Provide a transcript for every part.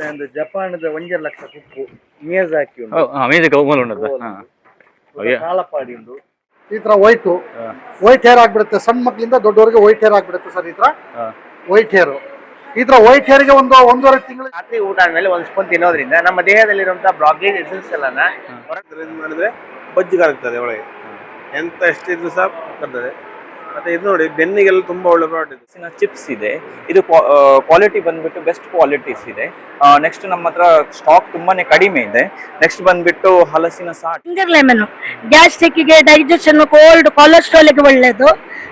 ಒಂದು ಜಪಾನದ 1 ಲಕ್ಷ ಕುಕ್ಕು ಮಿಯಾಜಾಕಿ ಉಂಟು. ಮಿಯಾಜಾಕಿ ಹೋಗಲು ಉಂಟು. ಕಾಲಪಾಡಿ ಉಂಟು. ಈ ತರ ವೈಟ್ ಹೇರ್ ಆಗ್ಬಿಡುತ್ತೆ, ಸಣ್ಣ ಮಕ್ಕಳಿಂದ ದೊಡ್ಡವರಿಗೆ ವೈಟ್ ಹೇರ್ ಆಗ್ಬಿಡುತ್ತೆ ಸರ್. ಈ ತರ ವೈಟ್ ಹೇರ್, ಈ ತರ ವೈಟ್ ಹೇರ್ಗೆ ಒಂದೂವರೆ ತಿಂಗಳು ರಾತ್ರಿ ಊಟ ಆದ್ಮೇಲೆ 1 ಸ್ಪೂನ್ ತಿನ್ನೋದ್ರಿಂದ ನಮ್ಮ ದೇಹದಲ್ಲಿರುವಂತಹ ಬ್ರಾಕ್ಲಿನ್ ಎಸೆನ್ಸ್ ಎಲ್ಲನ ಮಾಡಿದ್ರೆ ಬಜ್ಜಿಗಾಗ್ತದೆ ಒಳಗೆ, ಎಂತ ಎಷ್ಟಿದ್ರು ಸಹ ಬರ್ತದೆ. ಮತ್ತೆ ಇದು ನೋಡಿ ಬೆನ್ನಿಗೆಲ್ಲ ತುಂಬಾ ಒಳ್ಳೆ ಪ್ರಾಡಕ್ಟ್ ಇದೆ. ಚಿಪ್ಸ್ ಇದೆ, ಇದು ಕ್ವಾಲಿಟಿ ಬಂದ್ಬಿಟ್ಟು ಬೆಸ್ಟ್ ಕ್ವಾಲಿಟೀಸ್ ಇದೆ. ನೆಕ್ಸ್ಟ್ ನಮ್ಮ ಹತ್ರ ಸ್ಟಾಕ್ ತುಂಬಾನೇ ಕಡಿಮೆ ಇದೆ. ನೆಕ್ಸ್ಟ್ ಬಂದ್ಬಿಟ್ಟು ಹಲಸಿನ ಸಾಟ್, ಫಿಂಗರ್ ಲೆಮನ್ ಗ್ಯಾಸ್ಟ್ರಿಕ್ಗೆ, ಡೈಜೆಷನ್, ಕೋಲ್ಡ್, ಕೊಲೆಸ್ಟ್ರಾಲ್ಗೆ ಒಳ್ಳೇದು.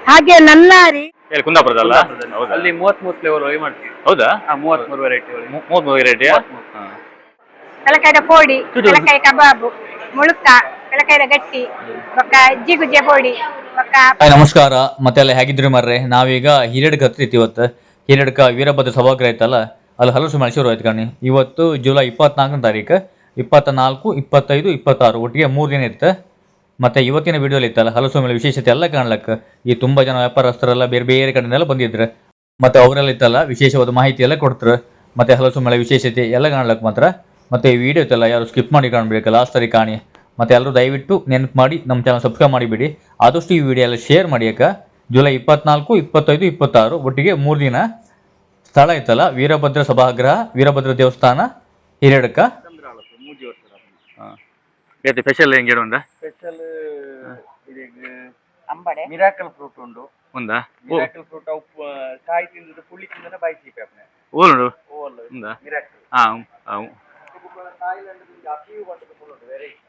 ಹಾಗೆ ನನ್ನಾರಿ ಕುಂದಾಪುರದಲ್ಲ, ಅಲ್ಲಿ 33 ಫ್ಲೇವರ್ ಒಳಗೆ ಮಾಡ್ತೀವಿ. ಹೌದಾ? 33 ವೆರೈಟಿ, 33 ವೆರೈಟಿ. ತಲಕಾಯಿದ ಪೋಡಿ, ತಲಕಾಯಿ ಕಬಾಬು, ಮುಳುಕ, ತಲಕಾಯಿದ ಗಟ್ಟಿ, ಜಿಗುಜೆ ಪೋಡಿ. ನಮಸ್ಕಾರ, ಮತ್ತೆಲ್ಲ ಹೇಗಿದ್ರಿ ಮರ್ರೆ? ನಾವೀಗ ಹಿರೇಡ್ಕ ಹತ್ತಿತ್ತು. ಇವತ್ತು ಹಿರೇಡ್ಕ ವೀರಭದ್ರ ಸಭಾಗೃಹ ಐತಲ್ಲ, ಅಲ್ಲಿ ಹಲಸು ಮಳೆ ಶುರು ಆಯ್ತು ಕಣಿ. ಇವತ್ತು ಜುಲೈ 24ನೇ ತಾರೀಕು, 24, 25, 26 ಒಟ್ಟಿಗೆ 3 ದಿನ ಇರುತ್ತೆ. ಮತ್ತು ಇವತ್ತಿನ ವಿಡಿಯೋಲಿ ಇತ್ತಲ್ಲ ಹಲಸು ಮೇಲೆ ವಿಶೇಷತೆ ಎಲ್ಲ ಕಾಣ್ಲಕ್ಕೆ ಈ ತುಂಬ ಜನ ವ್ಯಾಪಾರಸ್ಥರೆಲ್ಲ ಬೇರೆ ಬೇರೆ ಕಡೆಯಿಂದೆಲ್ಲ ಬಂದಿದ್ರು. ಮತ್ತು ಅವರೆಲ್ಲ ಇತ್ತಲ್ಲ ವಿಶೇಷವಾದ ಮಾಹಿತಿ ಎಲ್ಲ ಕೊಡ್ತಾರೆ. ಮತ್ತು ಹಲಸು ಮೇಲೆ ವಿಶೇಷತೆ ಎಲ್ಲ ಕಾಣ್ಲಕ್ಕೆ ಮಾತ್ರ. ಮತ್ತು ಈ ವಿಡಿಯೋ ಇತ್ತಲ್ಲ ಯಾರು ಸ್ಕಿಪ್ ಮಾಡಿ ಕಾಣಬೇಕು, ಲಾಸ್ಟ್ ಸರಿ ಕಾಣಿ. ಮತ್ತು ಎಲ್ಲರೂ ದಯವಿಟ್ಟು ನೆನಪು ಮಾಡಿ ನಮ್ಮ ಚಾನಲ್ ಸಬ್ಸ್ಕ್ರೈಬ್ ಮಾಡಿಬಿಡಿ. ಆದಷ್ಟು ಈ ವಿಡಿಯೋ ಎಲ್ಲ ಶೇರ್ ಮಾಡಿ. ಜುಲೈ 24, 25, 26 ಒಟ್ಟಿಗೆ 3 ದಿನ. ಸ್ಥಳ ಇತ್ತಲ್ಲ ವೀರಭದ್ರ ಸಭಾಗೃಹ, ವೀರಭದ್ರ ದೇವಸ್ಥಾನ, ಹಿರೇಡ್ಕ. ಸ್ಪೆಷಲ್ ಹೆಂಗೆ ಉಂಟಾ? ಸ್ಪೆಷಲ್ ಅಂಬಡೆ ಮಿರಾಕಲ್ ಫ್ರೂಟ್ ಉಂಟು. ఉందా? ಮಿರಾಕಲ್ ಫ್ರೂಟ್ ಉಪ್ಪು ಕಾಯಿ ತಿಂದಿದ್ದು ಪುಳಿ ತಿಂದರೆ ಬಾಯಿ ಚೀಪೆ ಅಪ್ಪನೆ ಓಲು ఉందా ಮಿರಾಕಲ್. ಥಾಯ್ಲೆಂಡ್ ದಿಂದ ಅಪಿಯು ಬಂದು ಫುಲ್ ವೆರೈಟಿ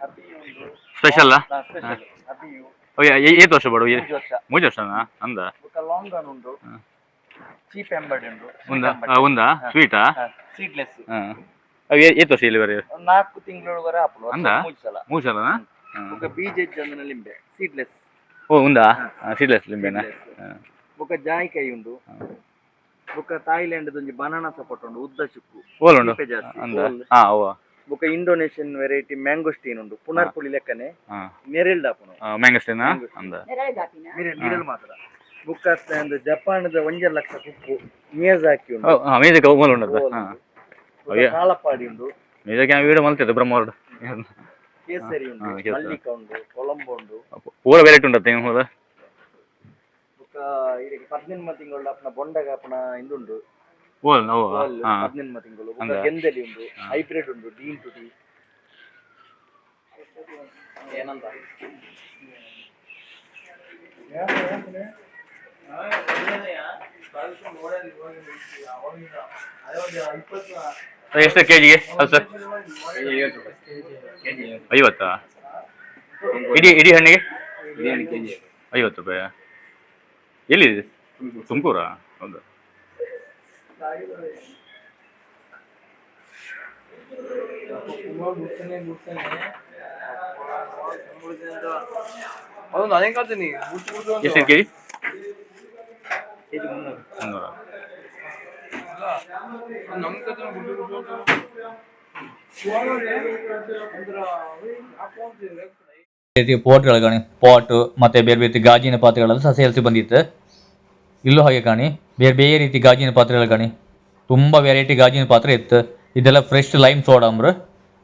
ಅಪಿಯು ಉಂಟು ಸ್ಪೆಷಲ್ ಸ್ಪೆಷಲ್ ಅಪಿಯು. ಏತ್ ವರ್ಷ ಬಡು? 3 ವರ್ಷನಾ? ಅಂದ ఒక లాంగ్ గన్ ఉండు, చీప్ ఎంబర్డ్ ఉండు. ఉందా? ಸ್ವೀಟಾ? ಸೀಡ್ಲೆಸ್. ಅವು ಏತ್ ವರ್ಷ ಇಲ್ಲಿ ಬರೀ 4 ತಿಂಗಳವರೆಗೆ ಹಾಪಲು ಅಂದ 3 ಸಲನಾ? ఒక ಬೀಜ ಜಂದನ ಲಿಂಬೆ ಸೀಡ್ಲೆಸ್. ಓ ఉందా? ಸೀಡ್ಲೆಸ್ ಲಿಂಬೆನಾ? ఒక ಜಾಯಿಕಾಯಿ ಉಂಡು. ఒక ಥಾಯ್ಲೆಂಡ್ ದೊಂಜಿ ಬನಾನಾ ಸಪೋರ್ಟ್ ಉಂಡು, ಉದ್ದ ಚುಕ್ಕು ಓಲುಂಡು ಅಂದ. ಹಾ ಓ ఒక ಇಂಡೋನೇಷಿಯನ್ ವೆರೈಟಿ ಮ್ಯಾಂಗೋಸ್ಟೀನ್ ಉಂಡು, ಪುನರ್ ಪುಳಿ ಲೆಕ್ಕನೆ ನೆರೆಲ್ಡ್ ಆಪುನು ಮ್ಯಾಂಗೋಸ್ಟೀನ್ ಅಂದ ನೆರೆಲ್ ಮಾತ್ರ. ಬುಕ್ಕ ಒಂದು ಜಪಾನದ 1 ಲಕ್ಷ ಕುಕ್ಕು ಮಿಯಾಜಾಕಿ ಉಂಟು. ಮಿಯಾಜಾಕಿ ಹೋಗಲು ಉಂಟು. ಕಾಲಪಾಡಿ ಉಂಟು. ಮಿಯಾಜಾಕಿ ವಿಡಿಯೋ ಮಾಡ್ತಿದ್ದೆ ಬ್ರಹ್ಮವರ್ಡ್. ಕೇಸರಿ ಉಂಟು, ಮಲ್ಲಿಕ ಉಂಟು, ಕೊಲಂಬೋ ಉಂಟು, ಪೂರ ವೆರೈಟಿ ಉಂಟತ್ತೆ ಹೋದ. ಬುಕ್ಕ ಇದಕ್ಕೆ 18 ತಿಂಗಳು ಅಪ್ಪನ ಬೊಂಡಗ ಅಪ್ಪನ ಇಂದುಂಡು. ಓಲ್ ನೋ 18 ತಿಂಗಳು. ಬುಕ್ಕ ಗೆಂದಲಿ ಉಂಟು, ಹೈಬ್ರಿಡ್ ಉಂಟು, ಡೀನ್ ಟು ಡಿ ಏನಂತ ಎಷ್ಟು ಕೆಜಿಗೆ? 50. ಇಡೀ ಹಣ್ಣಿಗೆ 50 ರೂಪಾಯಿ. ಎಲ್ಲಿದೆ? ತುಮಕೂರಾ? ಹೌದಾ? ಎಷ್ಟು ಕೆಜಿ? 300. ಪೋಟ್ಗಳು ಕಾಣಿ, ಪಾಟ್ ಮತ್ತು ಬೇರೆ ಬೇರೆ ಗಾಜಿನ ಪಾತ್ರೆಗಳೆಲ್ಲ ಸಹ ಸೇರಿಸಿ ಬಂದಿತ್ತು. ಇಲ್ಲೂ ಹಾಗೆ ಕಾಣಿ ಬೇರೆ ಬೇರೆ ರೀತಿ ಗಾಜಿನ ಪಾತ್ರೆಗಳು ಕಾಣಿ, ತುಂಬ ವೆರೈಟಿ ಗಾಜಿನ ಪಾತ್ರೆ ಇತ್ತು. ಇದೆಲ್ಲ ಫ್ರೆಶ್ ಲೈಮ್ ಸೋಡಾ ಅಂಬ್ರು.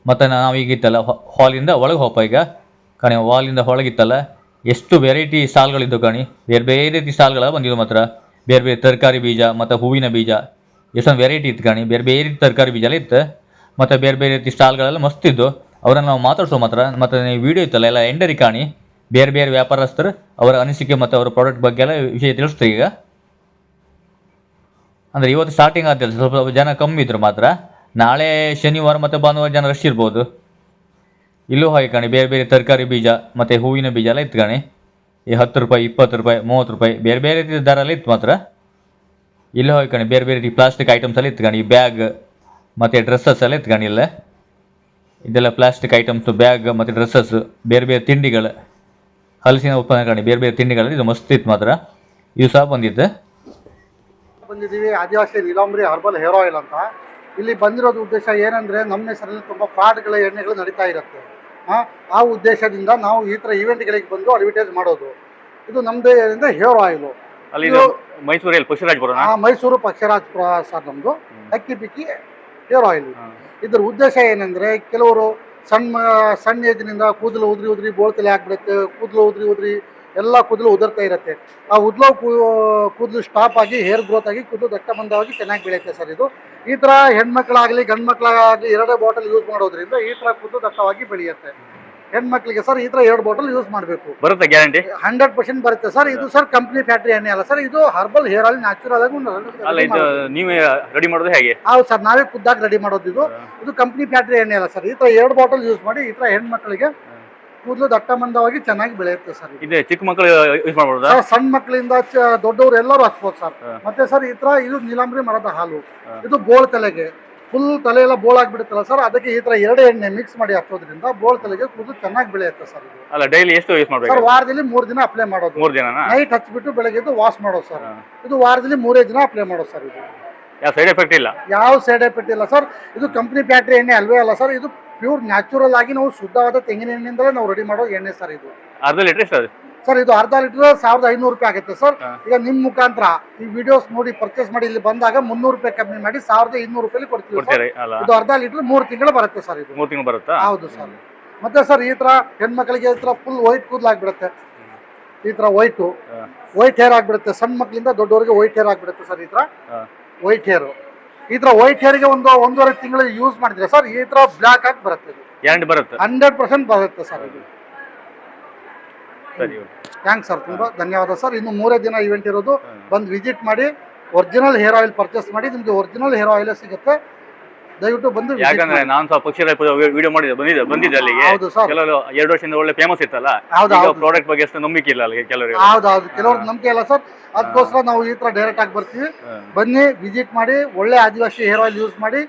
ಮತ್ತು ನಾವೀಗ ಇತ್ತಲ್ಲ ಹಾಲಿಂದ ಒಳಗೆ ಹೋಪ ಈಗ ಕಾಣಿ, ಹಾಲಿಂದ ಒಳಗಿತ್ತಲ್ಲ ಎಷ್ಟು ವೆರೈಟಿ ಸ್ಟಾಲ್ಗಳಿದ್ದು ಕಾಣಿ. ಬೇರೆ ಬೇರೆ ರೀತಿ ಸ್ಟಾಲ್ಗಳ ಬಂದಿದ್ದು ಮಾತ್ರ. ಬೇರೆ ಬೇರೆ ತರಕಾರಿ ಬೀಜ ಮತ್ತು ಹೂವಿನ ಬೀಜ ಎಷ್ಟೊಂದು ವೆರೈಟಿ ಇತ್ತು ಕಾಣಿ. ಬೇರೆ ಬೇರೆ ರೀತಿ ತರಕಾರಿ ಬೀಜ ಎಲ್ಲ ಇತ್ತು. ಮತ್ತು ಬೇರೆ ಬೇರೆ ರೀತಿ ಸ್ಟಾಲ್ಗಳೆಲ್ಲ ಮಸ್ತ್ ಇದ್ದು. ಅವರನ್ನು ನಾವು ಮಾತಾಡ್ಸೋ ಮಾತ್ರ. ಮತ್ತು ನೀವು ವಿಡಿಯೋ ಇತ್ತಲ್ಲ ಎಲ್ಲ ಎಂಡರಿ ಕಾಣಿ. ಬೇರೆ ಬೇರೆ ವ್ಯಾಪಾರಸ್ಥರು ಅವರ ಅನಿಸಿಕೆ ಮತ್ತು ಅವರ ಪ್ರಾಡಕ್ಟ್ ಬಗ್ಗೆ ಎಲ್ಲ ವಿಷಯ ತಿಳಿಸ್ತೀವಿ ಈಗ. ಅಂದರೆ ಇವತ್ತು ಸ್ಟಾರ್ಟಿಂಗ್ ಆಗ್ತಿಲ್ಲ, ಸ್ವಲ್ಪ ಜನ ಕಮ್ಮಿ ಇದ್ರು ಮಾತ್ರ. ನಾಳೆ ಶನಿವಾರ ಮತ್ತು ಭಾನುವಾರ ಜನ ರಶ್ ಇರ್ಬೋದು. ಇಲ್ಲೂ ಹಾಗೆ ಕಾಣಿ ಬೇರೆ ಬೇರೆ ತರಕಾರಿ ಬೀಜ ಮತ್ತು ಹೂವಿನ ಬೀಜ ಎಲ್ಲ ಇತ್ತು ಕಾಣಿ. ಈ 10 ರೂಪಾಯಿ, 20 ರೂಪಾಯಿ, 30 ರೂಪಾಯಿ ಬೇರೆ ಬೇರೆ ರೀತಿ ದರ ಎಲ್ಲ ಇತ್ತು ಮಾತ್ರ. ಇಲ್ಲೂ ಹಾಗೆ ಕಾಣಿ ಬೇರೆ ಬೇರೆ ರೀತಿ ಪ್ಲಾಸ್ಟಿಕ್ ಐಟಮ್ಸ್ ಎಲ್ಲ ಇತ್ತು ಕಾಣಿ. ಬ್ಯಾಗ್ ಮತ್ತು ಡ್ರೆಸ್ಸಸ್ ಎಲ್ಲ ಇತ್ತು ಕಾಣಿ. ಇಲ್ಲ ಇದೆಲ್ಲ ಪ್ಲಾಸ್ಟಿಕ್ ಐಟಮ್ಸು, ಬ್ಯಾಗ್ ಮತ್ತು ಡ್ರೆಸ್ಸಸ್, ಬೇರೆ ಬೇರೆ ತಿಂಡಿಗಳು, ಹಲಸಿನ ಉತ್ಪನ್ನ ಕಾಣಿ ಬೇರೆ ಬೇರೆ ತಿಂಡಿಗಳು. ಇದು ಮಸ್ತ್ ಇತ್ತು ಮಾತ್ರ. ಇದು ಸಹ ಬಂದಿತ್ತು. ಬಂದಿದ್ದೀವಿ ಆದಿವಾಸಿ ನೀಲಾಂಬರಿ ಹರ್ಬಲ್ ಹೇರ್ ಆಯಿಲ್ ಅಂತ. ಇಲ್ಲಿ ಬಂದಿರೋದು ಉದ್ದೇಶ ಏನಂದರೆ ನಮ್ಮ ಹೆಸರಲ್ಲಿ ತುಂಬ ಫ್ರಾಡ್ಗಳ ಎಣ್ಣೆಗಳು ನಡೀತಾ ಇರುತ್ತೆ. ಆ ಉದ್ದೇಶದಿಂದ ನಾವು ಈ ಥರ ಈವೆಂಟ್ಗಳಿಗೆ ಬಂದು ಅಡ್ವರ್ಟೈಸ್ ಮಾಡೋದು. ಇದು ನಮ್ಮದೇ ಏನಿದೆ ಹೇರ್ ಆಯಿಲು. ಅಲ್ಲಿ ಇದು ಮೈಸೂರಲ್ಲಿ ಪಶುರಾಜ್ಪುರನ ಮೈಸೂರು ಪಕ್ಷರಾಜಪುರ ಸರ್ ನಮ್ದು. ಅಕ್ಕಿ ಪಿಕ್ಕಿ ಹೇರ್ ಆಯಿಲ್. ಇದ್ರ ಉದ್ದೇಶ ಏನಂದ್ರೆ ಕೆಲವರು ಸಣ್ಣ ಏಜ್ನಿಂದ ಕೂದಲು ಉದ್ರಿ ಬೋಳ್ತಲೆ ಆಗ್ಬಿಡುತ್ತೆ, ಕೂದಲು ಉದ್ರಿ ಎಲ್ಲ ಕೂದಲು ಉದುರ್ತಾ ಇರುತ್ತೆ. ಆ ಕೂದಲು ಸ್ಟಾಪ್ ಆಗಿ ಹೇರ್ ಗ್ರೋತ್ ಆಗಿ ಕೂದಲು ದಟ್ಟಮಂದವಾಗಿ ಚೆನ್ನಾಗಿ ಬೆಳೆಯುತ್ತೆ ಸರ್ ಇದು. ಈ ಥರ ಹೆಣ್ಮಕ್ಳಾಗಲಿ ಗಂಡು ಮಕ್ಕಳಾಗಲಿ 2 ಬಾಟಲ್ ಯೂಸ್ ಮಾಡೋದ್ರಿಂದ ಈ ಥರ ಕೂದಲು ದಟ್ಟವಾಗಿ ಬೆಳೆಯುತ್ತೆ. ಹೆಣ್ಮಕ್ಳಿಗೆ ಸರ್ ಈ ಥರ 2 ಬಾಟಲ್ ಯೂಸ್ ಮಾಡಬೇಕು. ಬರುತ್ತೆ ಗ್ಯಾರಂಟಿ? 100% ಬರುತ್ತೆ ಸರ್. ಇದು ಸರ್ ಕಂಪ್ನಿ ಫ್ಯಾಕ್ಟ್ರಿ ಎಣ್ಣೆ ಅಲ್ಲ ಸರ್, ಇದು ಹರ್ಬಲ್ ಹೇರ್ ಆಯಿಲ್ ನ್ಯಾಚುರಲ್ ಆಗಿ ಅಲ್ಲ, ಇದು ನೀವೇ ರೆಡಿ ಮಾಡೋದು ಹೇಗೆ? ಹೌದು ಸರ್, ನಾವೇ ಖುದ್ದಾಗಿ ರೆಡಿ ಮಾಡೋದು. ಇದು ಕಂಪ್ನಿ ಫ್ಯಾಕ್ಟ್ರಿ ಎಣ್ಣೆ ಅಲ್ಲ ಸರ್. ಈ ಥರ 2 ಬಾಟಲ್ ಯೂಸ್ ಮಾಡಿ ಈ ಥರ ಹೆಣ್ಮಕ್ಳಿಗೆ ಕೂದಲು ದಟ್ಟಮಂದವಾಗಿ ಚೆನ್ನಾಗಿ ಬೆಳೆಯುತ್ತೆ ಸರ್. ಇದು ಚಿಕ್ಕ ಮಕ್ಕಳು ಯೂಸ್ ಮಾಡ್ಬೋದಾ? ಸಣ್ಣ ಮಕ್ಕಳಿಂದ ದೊಡ್ಡವರು ಎಲ್ಲರೂ ಹಚ್ಬೋದು ಸರ್. ಮತ್ತೆ ಸರ್ ಈ ತರ ಇದು ನೀಲಾಂಬರಿ ಮರದ ಹಾಲು. ಇದು ಬೋಳ್ ತಲೆಗೆ ಫುಲ್ ತಲೆ ಎಲ್ಲ ಬೋಳಾಗ್ಬಿಡುತ್ತಲ್ಲ ಸರ್, ಅದಕ್ಕೆ ಈ ತರ 2 ಎಣ್ಣೆ ಮಿಕ್ಸ್ ಮಾಡಿ ಹಾಕೋದ್ರಿಂದ ಬೋಳ್ ತಲೆಗೆ ಕೂದಲು ಚೆನ್ನಾಗಿ ಬೆಳೆಯುತ್ತೆ ಸರ್. ಇದು ಅಲ್ಲ, ಡೈಲಿ ಎಷ್ಟು ಯೂಸ್ ಮಾಡ್ಬೇಕು ಸರ್? ವಾರದಲ್ಲಿ 3 ದಿನ ಅಪ್ಲೈ ಮಾಡೋದು. 3 ದಿನ ನೈಟ್ ಹಚ್ಬಿಟ್ಟು ಬೆಳಗ್ಗೆ ವಾಶ್ ಮಾಡೋದು ಸರ್. ಇದು ವಾರದಲ್ಲಿ 3 ದಿನ ಅಪ್ಲೈ ಮಾಡೋದು ಸರ್. ಇದು ಯಾವ ಸೈಡ್ ಎಫೆಕ್ಟ್ ಇಲ್ಲ? ಯಾವ ಸೈಡ್ ಎಫೆಕ್ಟ್ ಇಲ್ಲ ಸರ್. ಇದು ಕಂಪ್ನಿ ಫ್ಯಾಕ್ಟ್ರಿ ಎಣ್ಣೆ ಅಲ್ವೇ ಅಲ್ಲ ಸರ್. ಇದು ಪ್ಯೂರ್ ನ್ಯಾಚುರಲ್ ಆಗಿ ನಾವು ಶುದ್ಧವಾದ ತೆಂಗಿನ ಎಣ್ಣೆಯಿಂದಲೇ ನಾವು ರೆಡಿ ಮಾಡೋ ಎಣ್ಣೆ ಸರ್. ಇದು ಅರ್ಧ ಲೀಟರ್ ಎಷ್ಟು ಅದು ಸರ್? ಇದು ಅರ್ಧ ಲೀಟರ್ 1500 ರೂಪಾಯಿ ಆಗುತ್ತೆ ಸರ್. ಈಗ ನಿಮ್ ಮುಖಾಂತರ ಈ ವಿಡಿಯೋಸ್ ನೋಡಿ ಪರ್ಚೇಸ್ ಮಾಡಿ ಇಲ್ಲಿ ಬಂದಾಗ 300 ರೂಪಾಯಿ ಕಮ್ಮಿ ಮಾಡಿ 1200 ರೂಪಾಯಿ ಕೊಡ್ತೀವಿ ಸರ್. ಇದು ಅರ್ಧ ಲೀಟರ್ 3 ತಿಂಗಳು ಬರುತ್ತೆ ಸರ್. ಇದು 3 ತಿಂಗಳು ಬರುತ್ತಾ? ಹೌದು ಸರ್. ಮತ್ತೆ ಸರ್ ಈ ತರ ಹೆಣ್ಮಕ್ಳಿಗೆ ಈ ತರ ಫುಲ್ ವೈಟ್ ಕೂದಲು ಆಗ್ಬಿಡುತ್ತೆ. ಈ ತರ ವೈಟ್ ಹೇರ್ ಆಗ್ಬಿಡುತ್ತೆ. ಸಣ್ಣ ಮಕ್ಕಳಿಂದ ದೊಡ್ಡವರಿಗೆ ವೈಟ್ ಹೇರ್ ಆಗ್ಬಿಡುತ್ತೆ ಸರ್. ಈ ತರ ವೈಟ್ ಹೇರ್. ಈ ತರ ವೈಟ್ ಹೇರ್ಗೆ 1.5 ತಿಂಗಳು ಯೂಸ್ ಮಾಡಿದ್ರೆ ಸರ್ ಈ ತರ ಬ್ಲಾಕ್ ಆಗಿ ಬರುತ್ತೆ. ಗ್ಯಾರಂಟಿ ಬರುತ್ತೆ? 100% ಬರುತ್ತೆ ಸರ್. ಇದು ಸರಿ, ಥ್ಯಾಂಕ್ಸ್ ಸರ್, ತುಂಬಾ ಧನ್ಯವಾದ ಸರ್. ಇನ್ನು 3 ದಿನ ಇವೆಂಟ್ ಇರೋದು. ಬಂದು ವಿಸಿಟ್ ಮಾಡಿ, ಒರಿಜಿನಲ್ ಹೇರ್ ಆಯಿಲ್ ಪರ್ಚೇಸ್ ಮಾಡಿ. ನಿಮಗೆ ಒರಿಜಿನಲ್ ಹೇರ್ ಆಯಿಲ್ ಸಿಗುತ್ತೆ. ದಯವಿಟ್ಟು ಬಂದು ಯಾಕಂದ್ರೆ ನಾನು ಸ್ವಲ್ಪ ಪಕ್ಷಿರಾಜಪುರ ವಿಡಿಯೋ ಬಂದಿದ್ದೆ ಅಲ್ಲಿಗೆ. ಹೌದು ಸರ್. ಕೆಲವರು 2 ವರ್ಷದಿಂದ ಒಳ್ಳೆ ಫೇಮಸ್ ಇತ್ತಲ್ಲ, ಪ್ರಾಡಕ್ಟ್ ಬಗ್ಗೆ ಅಷ್ಟು ನಂಬಿಕೆ ಇಲ್ಲ ಅಲ್ಲಿ ಕೆಲವರಿಗೆ. ಹೌದೌದು, ಕೆಲವ್ರಿಗೆ ನಂಬಿಕೆ ಇಲ್ಲ ಸರ್. ಅದಕ್ಕೋಸ್ಕರ ನಾವು ಈ ತರ ಡೈರೆಕ್ಟ್ ಆಗಿ ಬರ್ತೀವಿ. ಬನ್ನಿ, ವಿಸಿಟ್ ಮಾಡಿ, ಒಳ್ಳೆ ಆದಿವಾಸಿ ಹೇರ್ ಆಯಿಲ್ ಯೂಸ್ ಮಾಡಿ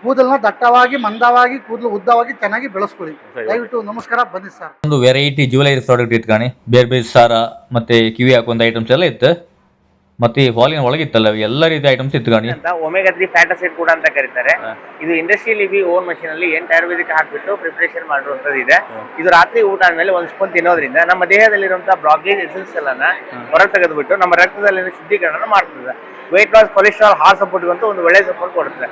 ಕೂದಲನ್ನ ದಟ್ಟವಾಗಿ ಮಂದವಾಗಿ ಕೂದಲು ಉದ್ದವಾಗಿ ಚೆನ್ನಾಗಿ ಬೆಳೆಸ್ಕೊಳ್ಳಿ. ದಯವಿಟ್ಟು ನಮಸ್ಕಾರ, ಬನ್ನಿ ಸರ್. ಒಂದು ವೆರೈಟಿ ಜ್ಯುವೆಲರಿ ಪ್ರಾಡಕ್ಟ್ ಇತ್ತು ಕಾಣಿ. ಬೇರೆ ಸಾರ ಮತ್ತೆ ಕಿವಿ ಹಾಕುವಂತ ಐಟಮ್ಸ್ ಎಲ್ಲ ಇತ್ತು. ಮತ್ತೆ ವಾಲಿನ ಒಳಗಿತ್ತಲ್ಲ ಎಲ್ಲ ರೀತಿ ಐಟಮ್ಸ್ ಇತ್ತು ಕಾಣಿ. ಒಮೆಗಾ 3 ಫ್ಯಾಟ್ ಆಸಿಡ್ ಕೂಡ ಅಂತ ಕರೀತಾರೆ. ಇದು ಇಂಡಸ್ಟ್ರಿಯಲ್ ಇವಿ ಓನ್ ಮಷೀನ್ ಅಲ್ಲಿ ಆಯುರ್ವೇದಿಕ್ ಹಾಕ್ಬಿಟ್ಟು ಪ್ರಿಪರೇಷನ್ ಮಾಡಿರುವಂತದ್ದು ಇದೆ. ಇದು ರಾತ್ರಿ ಊಟ ಆದ್ಮೇಲೆ 1 ಸ್ಪೂನ್ ತಿನ್ನೋದ್ರಿಂದ ನಮ್ಮ ದೇಹದಲ್ಲಿರುವಂತಹ ಬ್ಲಾಕೇಜ್ ಎಸೆನ್ಸ್ ಎಲ್ಲ ಹೊರಗೆ ತೆಗೆದುಬಿಟ್ಟು ನಮ್ಮ ರಕ್ತದಲ್ಲಿನ ಶುದ್ಧೀಕರಣ ಮಾಡ್ತದೆ. ವೆಯ್ಟ್ ಲಾಸ್, ಕೊಲೆಸ್ಟ್ರಾಲ್, ಹಾರ್ಟ್ ಸಪೋರ್ಟ್ಗಂತೂ ಒಂದು ಒಳ್ಳೆ ಸಪೋರ್ಟ್ ಕೊಡುತ್ತೆ.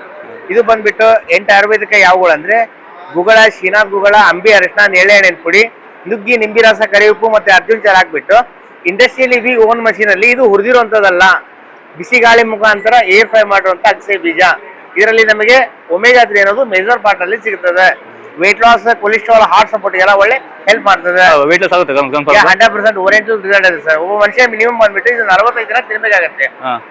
ಇದು ಬಂದ್ಬಿಟ್ಟು 8 ಆಯುರ್ವೇದಿಕ ಯಾವುಗಳು ಅಂದ್ರೆ ಗುಗಳ, ಶ್ರೀನಾಥ್ ಗುಗಳ, ಅಂಬಿ ಅರಿಶಿನ, ನೇರಳೆ ಹಣ್ಣಿನ ಪುಡಿ, ನುಗ್ಗಿ, ನಿಂಬಿ ರಸ, ಕರಿಉಪ್ಪು ಮತ್ತೆ ಅರ್ಜುನ್ ಚಾರ್ ಹಾಕ್ಬಿಟ್ಟು ಇಂಡಸ್ಟ್ರಿಯಲ್ ಇವಿ ಓನ್ ಮಷೀನ್ ಅಲ್ಲಿ ಇದು ಹುರಿದಿರುವಂತದಲ್ಲ, ಬಿಸಿ ಗಾಳಿ ಮುಖಾಂತರ ಏರ್ ಫ್ರೈ ಮಾಡಿರುವಂತ ಅಗಸೆ ಬೀಜ. ಇದರಲ್ಲಿ ನಮಗೆ ಒಮೆಗಾ 3 ಅನ್ನೋದು ಮೇಜರ್ ಪಾರ್ಟ್ ಅಲ್ಲಿ ಸಿಗುತ್ತದೆ. Weight loss, cholesterol, heart support ಎಲ್ಲ ಒಳ್ಳೆ ಹೆಲ್ಪ್ ಮಾಡ್ತದೆ. 100% ಓರಿಯೆಂಟಲ್ ರಿಸಲ್ಟ್ ಇದೆ ಸರ್. ಒಬ್ಬ ಮನುಷ್ಯ ಮಿನಿಮಮ್ ಬಂದ್ಬಿಟ್ಟು ಇದು 45 ದಿನ ತಿನ್ಬೇಕಾಗತ್ತೆ.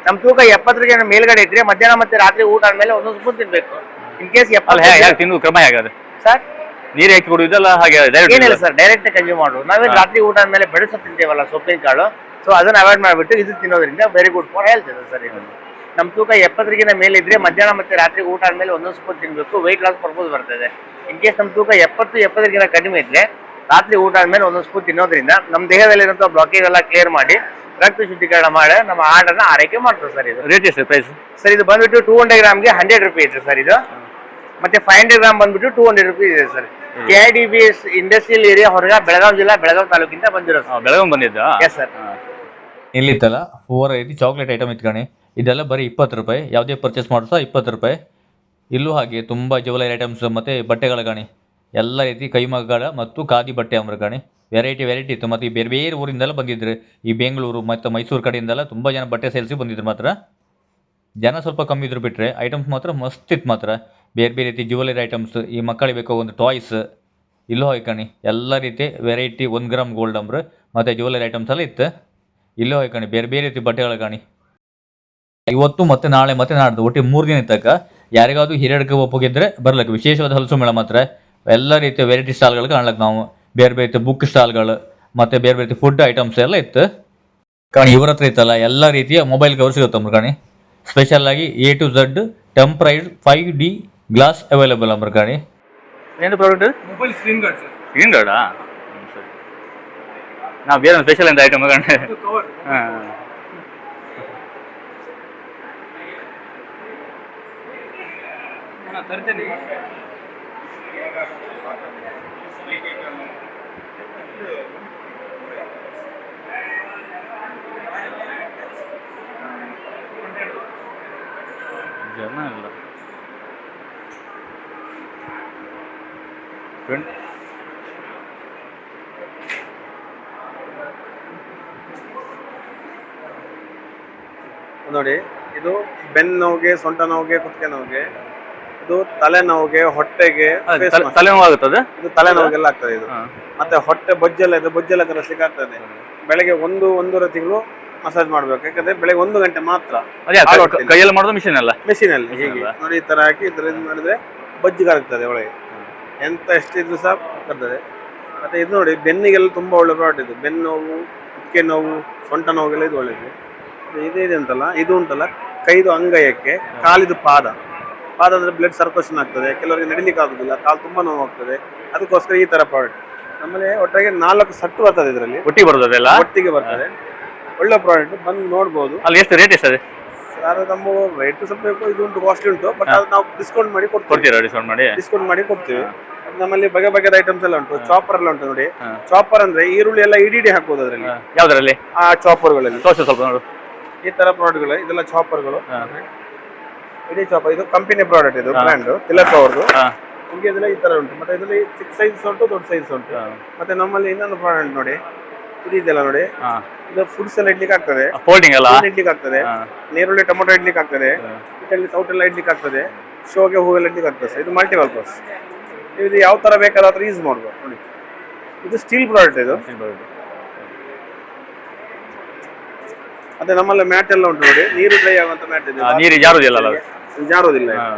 ನಮ್ ತೂಕ 70 ಮೇಲ್ಗಡೆ ಇದ್ರೆ ಮಧ್ಯಾಹ್ನ ಮತ್ತೆ ರಾತ್ರಿ ಊಟ ಆದ್ಮೇಲೆ 1 ಸ್ಪೂನ್ ತಿನ್ಬೇಕು. ಇನ್ ಕೇಸ್ 70 ತಿನ್ನು ಕ್ರಮ ಹೇಗಾದ್ರೆ ಸರ್ ನೀರು ಹಾಕಿ ಕೊಡುವುದಲ್ಲ, ಹಾಗೆ ಏನಿಲ್ಲ ಸರ್, ಡೈರೆಕ್ಟ್ ಕನ್ಸ್ಯೂಮ್ ಮಾಡೋದು. ನಾವೇನು ರಾತ್ರಿ ಊಟ ಆದ್ಮೇಲೆ ಬೆಳೆಸೋ ತಿಂತೇವಲ್ಲ ಸೊಪ್ಪಿನ ಕಾಳು, ಸೊ ಅದನ್ನ ಅವಾಯ್ಡ್ ಮಾಡ್ಬಿಟ್ಟು ಇದು ತಿನ್ನೋದ್ರಿಂದ ವೆರಿ ಗುಡ್ ಫಾರ್ ಹೆಲ್ತ್ ಇದೆ ಸರ್. ಇದು ನಮ್ ತೂಕ 70 ಮೇಲೆ ಇದ್ರೆ ಮಧ್ಯಾಹ್ನ ಮತ್ತೆ ರಾತ್ರಿ ಊಟ ಆದ್ಮೇಲೆ 1 ಸ್ಪೂನ್ ತಿನ್ಬೇಕು. ವೆಯ್ಟ್ ಲಾಸ್ ಪರ್ಪೋಸ್ ಬರ್ತದೆ. ಇನ್ ಕೇಸ್ ನಮ್ ತೂಕ 70 ಕಡಿಮೆ ಇದ್ರೆ ರಾತ್ರಿ ಊಟ ಆದ್ಮೇಲೆ 1 ಸ್ಪೂನ್ ತಿನ್ನೋದ್ರಿಂದ ನಮ್ಮ ದೇಹದಲ್ಲಿರುವಂತಹ ಬ್ಲಾಕೇಜ್ ಎಲ್ಲ ಕ್ಲಿಯರ್ ಮಾಡಿ ರಕ್ತ ಶುದ್ಧೀಕರಣ ಮಾಡಿ ನಮ್ಮ ಹಾರ್ಟನ್ನ ಆರೈಕೆ ಮಾಡ್ತದೆ ಸರ್. ಇದು ರೇಟ್ ಎಷ್ಟು ಪ್ರೈಸ್ ಸರ್? ಇದು ಬಂದ್ಬಿಟ್ಟು 200 ಗ್ರಾಮ್ಗೆ 100 ರೂಪಾಯಿ ಇದೆ ಸರ್. ಇದು ಮತ್ತೆ 500 ಗ್ರಾಮ್ ಬಂದ್ಬಿಟ್ಟು 200 ರೂಪಾಯಿ ಇದೆ ಸರ್. KIDBS ಇಂಡಸ್ಟ್ರಿಯಲ್ ಏರಿಯಾ ಹೊರಗ ಬೆಳಗಾವಿ ಜಿಲ್ಲಾ ಬೆಳಗಾವಿ ತಾಲೂಕಿಂದ ಬಂದಿರೋ ಸರ್. ಬೆಳಗಾವಿ ಬಂದಿದ್ದ? Yes sir. ಇಲ್ಲಿತ್ತಲ್ಲ 4 ರೀತಿ ಚಾಕ್ಲೇಟ್ ಐಟಮ್ ಇತ್ತು ಕಣಿ. ಇದೆಲ್ಲ ಬರೀ 20 ರೂಪಾಯಿ. ಯಾವುದೇ ಪರ್ಚೇಸ್ ಮಾಡಿಸೋ 20 ರೂಪಾಯಿ. ಇಲ್ಲೂ ಹಾಗೆ ತುಂಬ ಜ್ಯುವೆಲರಿ ಐಟಮ್ಸ್ ಮತ್ತು ಬಟ್ಟೆಗಳ ಗಣಿ, ಎಲ್ಲ ರೀತಿ ಕೈಮಗ್ಗಗಳ ಮತ್ತು ಖಾದಿ ಬಟ್ಟೆ ಅಂಬ್ರ ಗಣಿ. ವೆರೈಟಿ ಇತ್ತು. ಮತ್ತು ಬೇರೆ ಬೇರೆ ಊರಿಂದೆಲ್ಲ ಬಂದಿದ್ರು. ಈ ಬೆಂಗಳೂರು ಮತ್ತು ಮೈಸೂರು ಕಡೆಯಿಂದೆಲ್ಲ ತುಂಬ ಜನ ಬಟ್ಟೆ ಸೇಲ್ಸಿ ಬಂದಿದ್ರು. ಮಾತ್ರ ಜನ ಸ್ವಲ್ಪ ಕಮ್ಮಿ ಇದ್ರು, ಬಿಟ್ಟರೆ ಐಟಮ್ಸ್ ಮಾತ್ರ ಮಸ್ತ್ ಇತ್ತು. ಮಾತ್ರ ಬೇರೆ ಬೇರೆ ರೀತಿ ಜ್ಯುವೆಲರಿ ಐಟಮ್ಸ್, ಈ ಮಕ್ಕಳಿಗೆ ಬೇಕು ಒಂದು ಟಾಯ್ಸ್, ಇಲ್ಲೂ ಹೋಯ್ಕಣಿ ಎಲ್ಲ ರೀತಿ ವೆರೈಟಿ 1 ಗ್ರಾಮ್ ಗೋಲ್ಡ್ ಅಂಬ್ರು ಮತ್ತು ಜ್ಯುವೆಲರಿ ಐಟಮ್ಸ್ ಎಲ್ಲ ಇತ್ತು. ಇಲ್ಲೂ ಹೋಯ್ಕಣಿ ಬೇರೆ ಬೇರೆ ರೀತಿ ಬಟ್ಟೆಗಳ ಕಾಣಿ. ಇವತ್ತು ಮತ್ತು ನಾಳೆ ಮತ್ತು ನಾಡ್ದು ಒಟ್ಟು 3 ದಿನ ತನಕ ಯಾರಿಗಾದ್ರು ಹಿರಿಯಡ್ಗೆ ಒಪ್ಪಗಿದ್ರೆ ಬರ್ಲಕ್ಕೆ ವಿಶೇಷವಾದ ಹಲಸು ಮೇಳ ಮಾತ್ರ ಎಲ್ಲ ರೀತಿಯ ವೆರೈಟಿ ಸ್ಟಾಲ್ಗಳು ಕಾಣ್ಲಕ್ಕೆ ನಾವು. ಬೇರೆ ಬೇರೆ ಬುಕ್ ಸ್ಟಾಲ್ಗಳು ಮತ್ತು ಬೇರೆ ಬೇರೆ ಫುಡ್ ಐಟಮ್ಸ್ ಎಲ್ಲ ಇತ್ತು ಕಾಣಿ. ಇವ್ರ ಹತ್ರ ಇತ್ತಲ್ಲ ಎಲ್ಲ ರೀತಿಯ ಮೊಬೈಲ್ ಕವರ್ ಸಿಗುತ್ತೆ ಕಾಣಿ. ಸ್ಪೆಷಲ್ ಆಗಿ A to Z tempered 5D glass available ಅಂಬ್ರ ಕಾಣಿ. ಏನು product? Mobile screen guard sir. Screen ಗಾರ್ಡಾ? ಸರಿ, ನಾವು ಬೇರೆ ಸ್ಪೆಷಲ್ ಅಂತ ಐಟಮ್ ಕಂಡೆ. ಹಾಂ, ತರ್ತೇನೆ. ಜರ್ಮನ್ ಇಲ್ಲ. ನೋಡಿ, ಇದು ಬೆನ್ನು ನೋವಿಗೆ, ಸೊಂಟ ನೋವಿಗೆ, ಕುತ್ತಿಗೆ ನೋವಿಗೆ, ಇದು ತಲೆನೋವಿಗೆ, ಹೊಟ್ಟೆಗೆ face mask. ತಲೆನೋವು ಆಗುತ್ತದೆ. ಇದು ತಲೆನೋವಿಗೆಲ್ಲ ಆಗ್ತದೆ ಇದು. ಮತ್ತೆ ಹೊಟ್ಟೆ ಬೊಜ್ಜೆಲ್ಲ ಇದೆ, ಬೊಜ್ಜೆಲ್ಲ ಕರೆಸ್ಲಿಕ್ಕೆ ಆಗ್ತದೆ. ಬೆಳಗ್ಗೆ 1-1.5 ತಿಂಗಳು ಮಸಾಜ್ ಮಾಡ್ಬೇಕು. ಯಾಕಂದ್ರೆ ಬೆಳಗ್ಗೆ 1 ಗಂಟೆ ಮಾತ್ರ ಅದೇ ಕೈಯಲ್ಲಿ ಮಾಡೋದು ಮಿಷಿನ್ ಅಲ್ಲ, ಮೆಷಿನ್ ಅಲ್ಲಿ ಹೀಗೆ ನೋಡಿ ಈ ತರ ಹಾಕಿ ಇದರಿಂದ ಮಾಡಿದ್ರೆ ಬಜ್ಜಿ ಕರಗ್ತದೆ ಒಳಗೆ. ಎಂತ ಎಷ್ಟಿದ್ರು ಸಹ ಕರ್ತದೆ. ಮತ್ತೆ ಇದು ನೋಡಿ, ಬೆನ್ನಿಗೆಲ್ಲ ತುಂಬಾ ಒಳ್ಳೆ ಪ್ರಾಡಕ್ಟ್ ಇದು. ಬೆನ್ನು ನೋವು, ಕುತ್ತಿಗೆ ನೋವು, ಸೊಂಟ ನೋವಿಗೆಲ್ಲ ಇದು ಒಳ್ಳೇದು. ಇದೆ ಉಂಟಲ್ಲ, ಇದು ಉಂಟಲ್ಲ ಕೈದು ಅಂಗೈಯಕ್ಕೆ, ಕಾಲಿದು ಪಾದ ಅಂದ್ರೆ ಬ್ಲಡ್ ಸರ್ಕ್ಯುಲೇಷನ್ ಆಗ್ತದೆ. ಕೆಲವರಿಗೆ ನಡಿಲಿಕ್ಕೆ ಆಗುದಿಲ್ಲ, ಕಾಲು ತುಂಬಾ ನೋವು ಆಗ್ತದೆ. ಅದಕ್ಕೋಸ್ಕರ ಈ ತರ ಪ್ರಾಡಕ್ಟ್ ನಮ್ಮಲ್ಲಿ ಒಟ್ಟಾಗಿ 4 ಸಟ್ಟು ಬರ್ತದೆ. ಇದರಲ್ಲಿ ಒಟ್ಟಿಗೆ ಬರ್ತದೆಲ್ಲ, ಒಟ್ಟಿಗೆ ಬರ್ತದೆ. ಒಳ್ಳೆ ಪ್ರಾಡಕ್ಟ್, ಬಂದು ನೋಡ್ಬೋದು. ಅಲ್ಲಿ ಎಷ್ಟು ರೇಟ್ ಎಷ್ಟದೆ? ಅದು ನಮ್ಮ ರೇಟ್ ಸ್ವಲ್ಪ ಇದು ಉಂಟು, ಕಾಸ್ಟ್ಲಿ ಉಂಟು. ಬಟ್ ಅದು ನಾವು ಡಿಸ್ಕೌಂಟ್ ಮಾಡಿ ಕೊಡ್ತೀರಾ? ಡಿಸ್ಕೌಂಟ್ ಮಾಡಿ ಕೊಡ್ತೀವಿ. ನಮ್ಮಲ್ಲಿ ಬಗೆ ಬಗೆದ ಐಟಮ್ಸ್ ಎಲ್ಲ ಉಂಟು. ಚಾಪರ್ ಎಲ್ಲ ಉಂಟು ನೋಡಿ. ಚಾಪರ್ ಅಂದ್ರೆ ಈರುಳ್ಳಿ ಎಲ್ಲ ಇಡಿ ಹಾಕೋದು ಅದರಲ್ಲಿ. ಯಾವ್ದ್ರಲ್ಲಿ? ಆ ಚಾಪರ್ಗಳಲ್ಲಿ ಸ್ವಲ್ಪ ನೋಡು. ಈ ತರ ಪ್ರಾಡಕ್ಟ್ಗಳು ಇದೆಲ್ಲ ಚಾಪರ್ಗಳು. ಇಡೀ ಚಾಪರ್ ಇದು ಕಂಪನಿ ಪ್ರಾಡಕ್ಟ್, ಇದು ಬ್ರ್ಯಾಂಡ್ ತಿಲಕ್ ಅವ್ರದ್ದು. ನಿಮಗೆ ಇದೆಲ್ಲ ಈ ತರ ಉಂಟು. ಮತ್ತೆ ಇದರಲ್ಲಿ ಚಿಕ್ಕ ಸೈಜ್ ಉಂಟು, ದೊಡ್ಡ ಸೈಜ್ ಉಂಟು. ಮತ್ತೆ ನಮ್ಮಲ್ಲಿ ಇನ್ನೊಂದು ಪ್ರಾಡಕ್ಟ್ ನೋಡಿ, ಇದೆಲ್ಲ ನೋಡಿ, ಇದು ಫುಡ್ಸ್ ಎಲ್ಲ ಇಡ್ಲಿಕ್ಕೆ ಆಗ್ತದೆ, ಫೋಲ್ಡಿಂಗ್ ಎಲ್ಲ ಇಡ್ಲಿಕ್ಕೆ ಆಗ್ತದೆ, ನೀರುಳ್ಳಿ ಟೊಮೊಟೊ ಇಡ್ಲಿಕ್ಕೆ ಆಗ್ತದೆ, ಇದರಲ್ಲಿ ಸೌಟ್ ಎಲ್ಲ ಇಡ್ಲಿಕ್ಕೆ ಆಗ್ತದೆ, ಶೋಗೆ ಹೂವೆಲ್ಲ ಇಡ್ಲಿಕ್ಕೆ ಆಗ್ತದೆ. ಇದು ಮಲ್ಟಿಪರ್ಪಸ್. ಇದು ಯಾವ ತರ ಬೇಕಾದ್ರೂ ಆತರ ಯೂಸ್ ಮಾಡ್ಬೋದು ನೋಡಿ. ಇದು ಸ್ಟೀಲ್ ಪ್ರಾಡಕ್ಟ್ ಇದು. ಮತ್ತೆ ನಮ್ಮಲ್ಲಿ ಮ್ಯಾಟ್ ಎಲ್ಲ ಉಂಟು ನೋಡಿ, ನೀರು ಡ್ರೈ ಆಗುವಂತ ಮ್ಯಾಟ್ ಇದೆ. ನೀರು ಜಾರುದಿಲ್ಲ, ಜಾರೋದಿಲ್ಲ,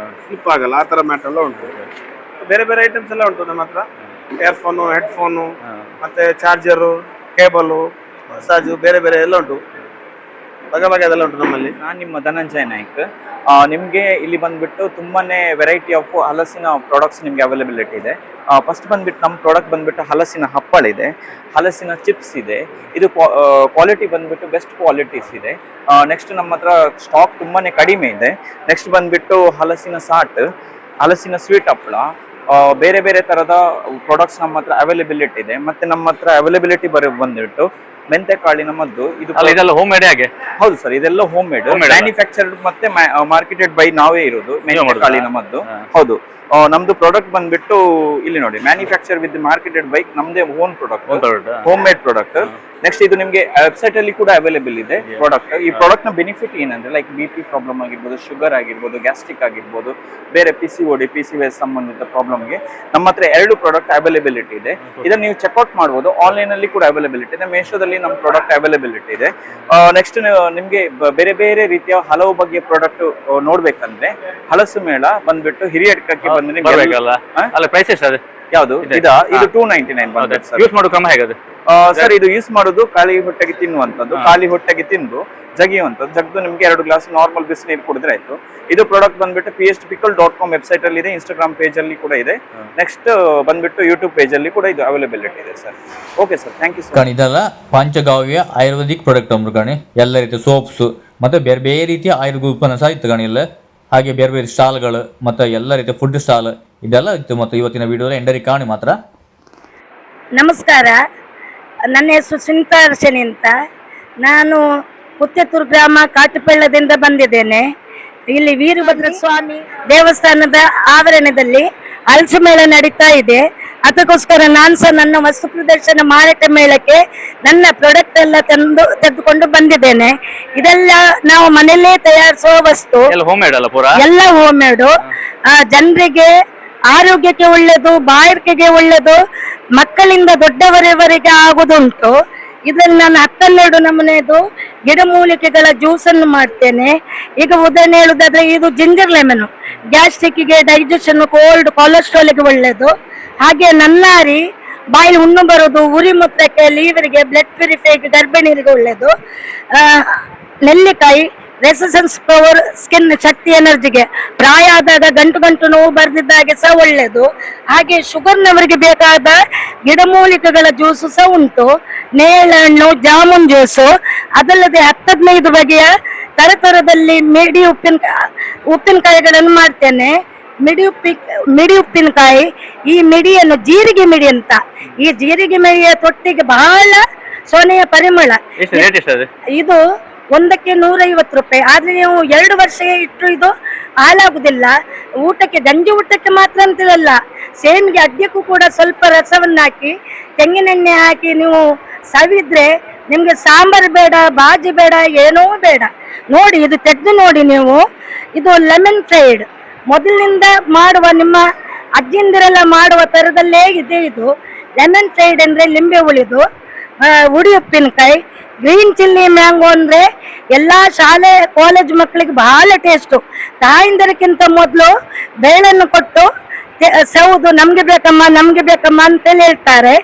ಸ್ಲಿಪ್ ಆಗಲ್ಲ, ಆ ತರ ಮ್ಯಾಟ್ ಎಲ್ಲ ಉಂಟು. ಬೇರೆ ಬೇರೆ ಐಟಮ್ಸ್ ಎಲ್ಲ ಉಂಟು ನಮ್ಮ ಹತ್ರ. ಇಯರ್ಫೋನು, ಹೆಡ್ಫೋನು, ಮತ್ತೆ ಚಾರ್ಜರು, ಕೇಬಲು, ಮಸಾಜು, ಬೇರೆ ಬೇರೆ ಎಲ್ಲ ಉಂಟು. ಬಗೆ ಬಗೆದೆಲ್ಲ ಉಂಟು ನಮ್ಮಲ್ಲಿ. ನಾನು ನಿಮ್ಮ ಧನಂಜಯ ನಾಯ್ಕ್. ನಿಮಗೆ ಇಲ್ಲಿ ಬಂದ್ಬಿಟ್ಟು ತುಂಬಾನೇ ವೆರೈಟಿ ಆಫ್ ಹಲಸಿನ ಪ್ರಾಡಕ್ಟ್ಸ್ ನಿಮಗೆ ಅವೈಲಬಿಲಿಟಿ ಇದೆ. ಫಸ್ಟ್ ಬಂದ್ಬಿಟ್ಟು ನಮ್ಮ ಪ್ರಾಡಕ್ಟ್ ಬಂದ್ಬಿಟ್ಟು ಹಲಸಿನ ಹಪ್ಪಳ ಇದೆ, ಹಲಸಿನ ಚಿಪ್ಸ್ ಇದೆ. ಇದು ಕ್ವಾಲಿಟಿ ಬಂದ್ಬಿಟ್ಟು ಬೆಸ್ಟ್ ಕ್ವಾಲಿಟೀಸ್ ಇದೆ. ನೆಕ್ಸ್ಟ್ ನಮ್ಮ ಹತ್ರ ಸ್ಟಾಕ್ ತುಂಬಾನೇ ಕಡಿಮೆ ಇದೆ. ನೆಕ್ಸ್ಟ್ ಬಂದ್ಬಿಟ್ಟು ಹಲಸಿನ ಸಾಟ್, ಹಲಸಿನ ಸ್ವೀಟ್ ಹಪ್ಪಳ, ಬೇರೆ ಬೇರೆ ತರದ ಪ್ರಾಡಕ್ಟ್ಸ್ ನಮ್ಮ ಹತ್ರ ಅವೈಲಬಿಲಿಟಿ ಇದೆ. ಮತ್ತೆ ನಮ್ಮ ಹತ್ರ ಅವೈಲಬಿಲಿಟಿ ಬಂದ್ಬಿಟ್ಟು ಮೆಂತೆ ಕಾಳಿನ ಮದ್ದು. ಇದೆಲ್ಲ ಹೋಮ್ ಮೇಡ್ ಹಾಗೆ? ಹೌದು ಸರ್, ಇದೆಲ್ಲ ಹೋಮ್ ಮೇಡ್, ಮ್ಯಾನುಫ್ಯಾಕ್ಚರ್ಡ್ ಮತ್ತೆ ಮಾರ್ಕೆಟೆಡ್ ಬೈ ನಾವೇ ಇರೋದು ಮೆಂತೆ ಕಾಳಿನ ಮದ್ದು. ಹೌದು, ನಮ್ದು ಪ್ರಾಡಕ್ಟ್ ಬಂದ್ಬಿಟ್ಟು ಇಲ್ಲಿ ನೋಡಿ, ಮ್ಯಾನುಫ್ಯಾಕ್ಚರ್ ವಿತ್ ಮಾರ್ಕೆಟೆಡ್ ಬೈ ನಮ್ದೇ own product, home made product. Next ಇದು ನಿಮಗೆ ವೆಬ್ಸೈಟ್ ಅಲ್ಲಿ ಕೂಡ ಅವೈಲೇಬಲ್ ಇದೆ ಪ್ರಾಡಕ್ಟ್. ಈ ಪ್ರಾಡಕ್ಟ್ ನ ಬೆನಿಫಿಟ್ ಏನಂದ್ರೆ ಲೈಕ್ BP ಪ್ರಾಬ್ಲಮ್ ಆಗಿರ್ಬೋದು, ಶುಗರ್ ಆಗಿರ್ಬೋದು, ಗ್ಯಾಸ್ಟ್ರಿಕ್ ಆಗಿರ್ಬೋದು, ಬೇರೆ PCOD PCOS ಸಂಬಂಧಿತ ಪ್ರಾಬ್ಲಮ್ಗೆ ನಮ್ಮ ಹತ್ರ 2 ಪ್ರಾಡಕ್ಟ್ ಅವೈಲೇಬಿಲಿಟಿ ಇದೆ. ಇದನ್ನ ನೀವು ಚೆಕ್ಔಟ್ ಮಾಡ್ಬೋದು. ಆನ್ಲೈನ್ ಅಲ್ಲಿ ಕೂಡ ಅವೈಲೇಬಿಲಿಟಿ ಇದೆ, ಮೀಶೋದಲ್ಲಿ ನಮ್ಮ ಪ್ರಾಡಕ್ಟ್ ಅವೈಲೇಬಿಲಿಟಿ ಇದೆ. ನೆಕ್ಸ್ಟ್ ನಿಮ್ಗೆ ಬೇರೆ ಬೇರೆ ರೀತಿಯ ಹಲವು ಬಗೆಯ ಪ್ರಾಡಕ್ಟ್ ನೋಡ್ಬೇಕಂದ್ರೆ ಹಲಸು ಮೇಳ ಬಂದ್ಬಿಟ್ಟು ಹಿರಿಯಡ್ಕಕ್ಕೆ ಬಂದ್ರೆ ಬರ್ಬೇಕಲ್ಲ. ಅಲ್ಲ ಪ್ರೈಸ್ ಎಷ್ಟು ಅದು? ಯಾವುದು ಇದು 299 ಬಂದ್ರೆ ಸರ್. ಯೂಸ್ ಮಾಡೋ ಕ್ರಮ ಹೇಗದು ಸರ್? ಇದು ಯೂಸ್ ಮಾಡೋದು ಖಾಲಿ ಹೊಟ್ಟೆಗೆ ತಿನ್ನುವಂಥದ್ದು, ಖಾಲಿ ಹೊಟ್ಟೆಗೆ ತಿಂದು ಜಗಿಯುವಂಥದ್ದು. ಜಗ್ದು ನಿಮ್ಗೆ 2 ಗ್ಲಾಸ್ ನಾರ್ಮಲ್ ಬಿಸಿನೀರು ಕುಡಿದ್ರೆ ಆಯ್ತು. ಇದು ಪ್ರಾಡಕ್ಟ್ ಬಂದ್ಬಿಟ್ಟು pstpickle.com ವೆಬ್ಸೈಟ್ ಅಲ್ಲಿ ಇದೆ, ಇನ್ಸ್ಟಾಗ್ರಾಮ್ ಪೇಜ್ ಅಲ್ಲಿ ಕೂಡ ಇದೆ. ನೆಕ್ಸ್ಟ್ ಬಂದ್ಬಿಟ್ಟು ಯೂಟ್ಯೂಬ್ ಪೇಜ್ ಅಲ್ಲಿ ಕೂಡ ಇದು ಅವೈಲೇಬಿಲಿಟಿ ಇದೆ sir. Okay sir, thank you sir. ಇದೆಲ್ಲ ಪಂಚಗವ್ಯ ಆಯುರ್ವೇದಿಕ್ ಪ್ರಾಡಕ್ಟ್ ಅಂದ್ರು ಕಾಣಿ. ಎಲ್ಲ ರೀತಿಯ ಸೋಪ್ಸ್ ಮತ್ತೆ ಬೇರೆ ಬೇರೆ ರೀತಿಯ ಆಯುರ್ವೇದ ಉತ್ಪನ್ನ ಸಹ ಇತ್ತು ಕಾಣಿ. ಇಲ್ಲ ಹಾಗೆ ಬೇರೆ ಬೇರೆ ಸ್ಟಾಲ್ಗಳು ಮತ್ತು ಎಲ್ಲ ರೀತಿಯ ಫುಡ್ ಸ್ಟಾಲ್ ಇದೆಲ್ಲ ಇತ್ತು. ಮತ್ತು ಇವತ್ತಿನ ವಿಡಿಯೋದಲ್ಲಿ ಎಂಡರಿ ಕಾಣಿ ಮಾತ್ರ. ನಮಸ್ಕಾರ, ನನ್ನ ಹೆಸರು ಸುನಿತಾ ಅರ್ಚನೆ ಅಂತ. ನಾನು ಪುತ್ತೂರು ಗ್ರಾಮ ಕಾಟುಪಳ್ಳದಿಂದ ಬಂದಿದ್ದೇನೆ. ಇಲ್ಲಿ ವೀರಭದ್ರ ಸ್ವಾಮಿ ದೇವಸ್ಥಾನದ ಆವರಣದಲ್ಲಿ ಹಲಸು ಮೇಳ ನಡೀತಾ ಇದೆ. ಅದಕ್ಕೋಸ್ಕರ ನಾನು ಸಹ ನನ್ನ ವಸ್ತು ಪ್ರದರ್ಶನ ಮಾರಾಟ ಮೇಳಕ್ಕೆ ನನ್ನ ಪ್ರಾಡಕ್ಟ್ ಎಲ್ಲ ತೆಗೆದುಕೊಂಡು ಬಂದಿದ್ದೇನೆ. ಇದೆಲ್ಲ ನಾವು ಮನೆಯಲ್ಲೇ ತಯಾರಿಸುವ ವಸ್ತು, ಎಲ್ಲ ಹೋಮ್ ಮೇಡು. ಜನರಿಗೆ ಆರೋಗ್ಯಕ್ಕೆ ಒಳ್ಳೆಯದು, ಬಾಯಾರಿಕೆಗೆ ಒಳ್ಳೆಯದು, ಮಕ್ಕಳಿಂದ ದೊಡ್ಡವರವರೆಗೆ ಆಗುದುಂಟು. ಇದರಲ್ಲಿ ನಾನು 12 ನಮೂನೆದು ಗಿಡಮೂಲಿಕೆಗಳ ಜ್ಯೂಸನ್ನು ಮಾಡ್ತೇನೆ. ಈಗ ಉದಾಹರಣೆ ಹೇಳುದಾದ್ರೆ ಇದು ಜಿಂಜರ್ ಲೆಮನ್, ಗ್ಯಾಸ್ಟ್ರಿಕ್ಗೆ, ಡೈಜೆಷನ್, ಕೋಲ್ಡ್, ಕೊಲೆಸ್ಟ್ರಾಲ್ಗೆ ಒಳ್ಳೆಯದು. ಹಾಗೆ ನನ್ನಾರಿ, ಬಾಯಿ ಹುಣ್ಣು ಬರೋದು, ಉರಿ ಮೂತ್ರಕ್ಕೆ, ಲೀವರ್ಗೆ, ಬ್ಲಡ್ ಪ್ಯೂರಿಫೈಗೆ, ಗರ್ಭಿಣಿಯರಿಗೆ ಒಳ್ಳೆಯದು. ನೆಲ್ಲಿಕಾಯಿ ರೆಸಿಸ್ಟೆನ್ಸ್ ಪವರ್, ಸ್ಕಿನ್ ಶಕ್ತಿ, ಎನರ್ಜಿಗೆ, ಪ್ರಾಯ ಆದಾಗ ಗಂಟು ನೋವು ಬರ್ದಿದ್ದಾಗೆ ಸಹ ಒಳ್ಳೆಯದು. ಹಾಗೆ ಶುಗರ್ನವರಿಗೆ ಬೇಕಾದ ಗಿಡಮೂಲಿಕೆಗಳ ಜ್ಯೂಸು ಸಹ ಉಂಟು. ನೇರಳೆಹಣ್ಣು, ಜಾಮೂನ್ ಜ್ಯೂಸು, ಅದಲ್ಲದೆ 15 ಬಗೆಯ ತರತರದಲ್ಲಿ ಉಪ್ಪಿನಕಾಯಿಗಳನ್ನು ಮಾಡ್ತೇನೆ. ಮಿಡಿ ಉಪ್ಪಿನಕಾಯಿ, ಈ ಮಿಡಿಯನ್ನು ಜೀರಿಗೆ ಮಿಡಿ ಅಂತ, ಈ ಜೀರಿಗೆ ಮಿಡಿಯ ತೊಟ್ಟಿಗೆ ಬಹಳ ಸೊನೆಯ ಪರಿಮಳ. ಇದು ಒಂದಕ್ಕೆ 150 ರೂಪಾಯಿ. ಆದ್ರೆ ನೀವು 2 ವರ್ಷ ಇಟ್ಟು ಇದು ಹಾಳಾಗುದಿಲ್ಲ. ಊಟಕ್ಕೆ ಗಂಜಿ ಊಟಕ್ಕೆ ಮಾತ್ರ ಅಂತೇಳಲ್ಲ, ಸೇಮಿಗೆ ಅಡ್ಡಿಗೂ ಕೂಡ ಸ್ವಲ್ಪ ರಸವನ್ನು ಹಾಕಿ ತೆಂಗಿನೆಣ್ಣೆ ಹಾಕಿ ನೀವು ಸವಿದ್ರೆ ನಿಮ್ಗೆ ಸಾಂಬಾರು ಬೇಡ, ಬಾಜಿ ಬೇಡ, ಏನೂ ಬೇಡ. ನೋಡಿ ಇದು ತೆಗೆದು ನೋಡಿ ನೀವು, ಇದು ಲೆಮನ್ ಫ್ರೈಡ್ ಮೊದಲಿನಿಂದ ಮಾಡುವ ನಿಮ್ಮ ಅಜ್ಜಿಂದಿರೆಲ್ಲ ಮಾಡುವ ಥರದಲ್ಲೇ ಇದೆ. ಇದು ಲೆಮನ್ ಫ್ರೈಡ್ ಅಂದರೆ ಲಿಂಬೆ ಹುಳಿದು, ಹುಡಿ ಉಪ್ಪಿನಕಾಯಿ, ಗ್ರೀನ್ ಚಿಲ್ಲಿ ಮ್ಯಾಂಗೋ ಅಂದರೆ ಎಲ್ಲ ಶಾಲೆ ಕಾಲೇಜ್ ಮಕ್ಕಳಿಗೆ ಬಹಳ ಟೇಸ್ಟು. ತಾಯಿಂದರಕ್ಕಿಂತ ಮೊದಲು ಬೇಳೆಯನ್ನು ಕೊಟ್ಟು ಸೌದು ನಮ್ಗೆ ಬೇಕಮ್ಮ ಅಂತೇಳಿ ಹೇಳ್ತಾರೆ.